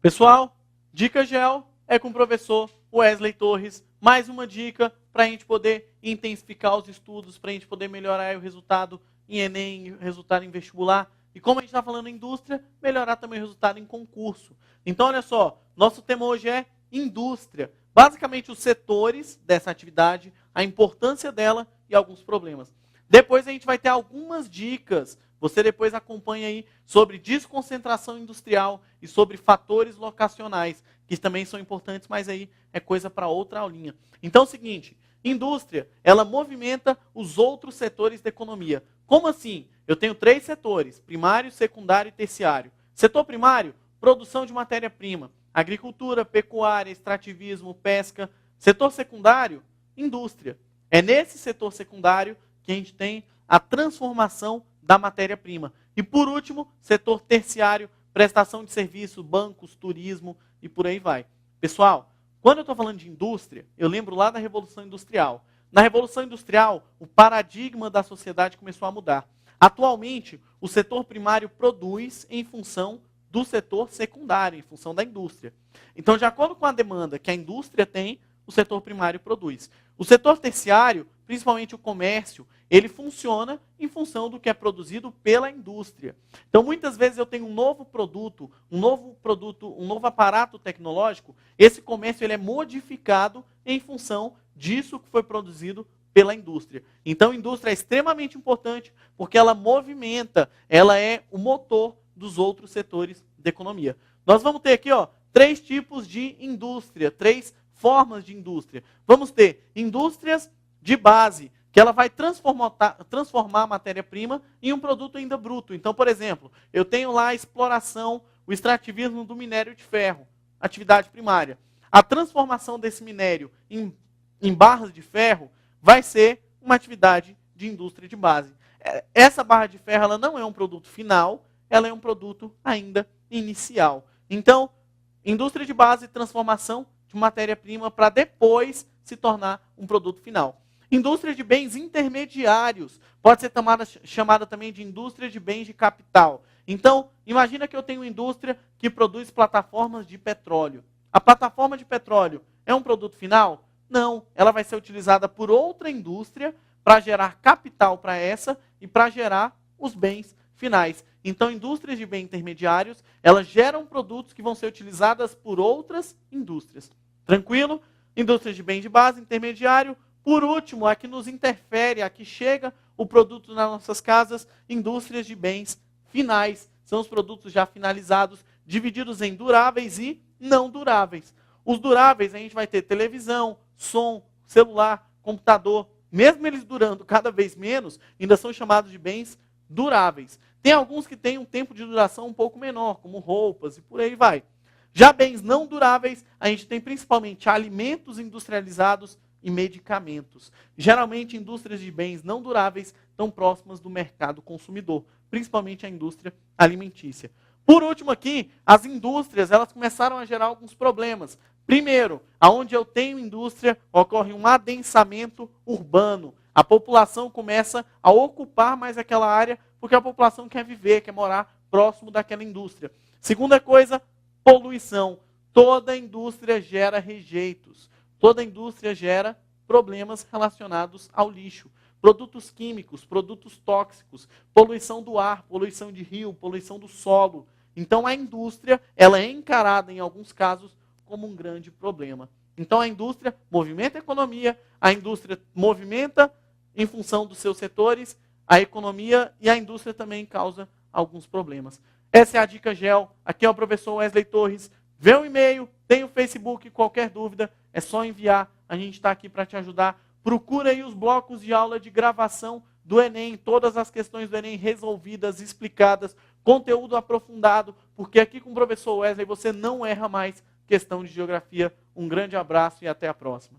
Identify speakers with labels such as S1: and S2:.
S1: Pessoal, Dica Gel é com o professor Wesley Torres. Mais uma dica para a gente poder intensificar os estudos, para a gente poder melhorar o resultado em Enem, o resultado em vestibular. E como a gente está falando em indústria, melhorar também o resultado em concurso. Então, olha só, nosso tema hoje é indústria. Basicamente, os setores dessa atividade, a importância dela e alguns problemas. Depois a gente vai ter algumas dicas. Você depois acompanha aí sobre desconcentração industrial e sobre fatores locacionais, que também são importantes, mas aí é coisa para outra aulinha. Então é o seguinte, indústria, ela movimenta os outros setores da economia. Como assim? Eu tenho 3 setores, primário, secundário e terciário. Setor primário, produção de matéria-prima, agricultura, pecuária, extrativismo, pesca. Setor secundário, indústria. É nesse setor secundário que a gente tem a transformação da matéria-prima. E por último, setor terciário, prestação de serviço, bancos, turismo e por aí vai. Pessoal, quando eu estou falando de indústria, eu lembro lá da Revolução Industrial. Na Revolução Industrial, o paradigma da sociedade começou a mudar. Atualmente, o setor primário produz em função do setor secundário, em função da indústria. Então, de acordo com a demanda que a indústria tem, o setor primário produz. O setor terciário, principalmente o comércio, ele funciona em função do que é produzido pela indústria. Então, muitas vezes eu tenho um novo produto, um novo aparato tecnológico, esse comércio ele é modificado em função disso que foi produzido pela indústria. Então, a indústria é extremamente importante porque ela movimenta, ela é o motor dos outros setores da economia. Nós vamos ter aqui, 3 tipos de indústria, 3 formas de indústria. Vamos ter indústrias de base, que ela vai transformar a matéria-prima em um produto ainda bruto. Então, por exemplo, eu tenho lá a exploração, o extrativismo do minério de ferro, atividade primária. A transformação desse minério em barras de ferro vai ser uma atividade de indústria de base. Essa barra de ferro ela não é um produto final, ela é um produto ainda inicial. Então, indústria de base, transformação de matéria-prima para depois se tornar um produto final. Indústria de bens intermediários, pode ser chamada também de indústria de bens de capital. Então, imagina que eu tenho uma indústria que produz plataformas de petróleo. A plataforma de petróleo é um produto final? Não, ela vai ser utilizada por outra indústria para gerar capital para essa e para gerar os bens finais. Então, indústrias de bens intermediários, elas geram produtos que vão ser utilizadas por outras indústrias. Tranquilo? Indústrias de bens de base, intermediário. Por último, a que nos interfere, a que chega o produto nas nossas casas, indústrias de bens finais. São os produtos já finalizados, divididos em duráveis e não duráveis. Os duráveis, a gente vai ter televisão, som, celular, computador. Mesmo eles durando cada vez menos, ainda são chamados de bens duráveis. Tem alguns que têm um tempo de duração um pouco menor, como roupas e por aí vai. Já bens não duráveis, a gente tem principalmente alimentos industrializados e medicamentos. Geralmente, indústrias de bens não duráveis estão próximas do mercado consumidor, principalmente a indústria alimentícia. Por último aqui, as indústrias elas começaram a gerar alguns problemas. Primeiro, aonde eu tenho indústria, ocorre um adensamento urbano. A população começa a ocupar mais aquela área porque a população quer viver, quer morar próximo daquela indústria. Segunda coisa, poluição. Toda indústria gera rejeitos. Toda indústria gera problemas relacionados ao lixo. Produtos químicos, produtos tóxicos, poluição do ar, poluição de rio, poluição do solo. Então a indústria ela é encarada, em alguns casos, como um grande problema. Então a indústria movimenta a economia, a indústria movimenta em função dos seus setores, a economia e a indústria também causa alguns problemas. Essa é a Dica Gel. Aqui é o professor Wesley Torres. Vê o e-mail, tem o Facebook, qualquer dúvida, é só enviar. A gente está aqui para te ajudar. Procura aí os blocos de aula de gravação do Enem, todas as questões do Enem resolvidas, explicadas, conteúdo aprofundado, porque aqui com o professor Wesley você não erra mais questão de geografia. Um grande abraço e até a próxima.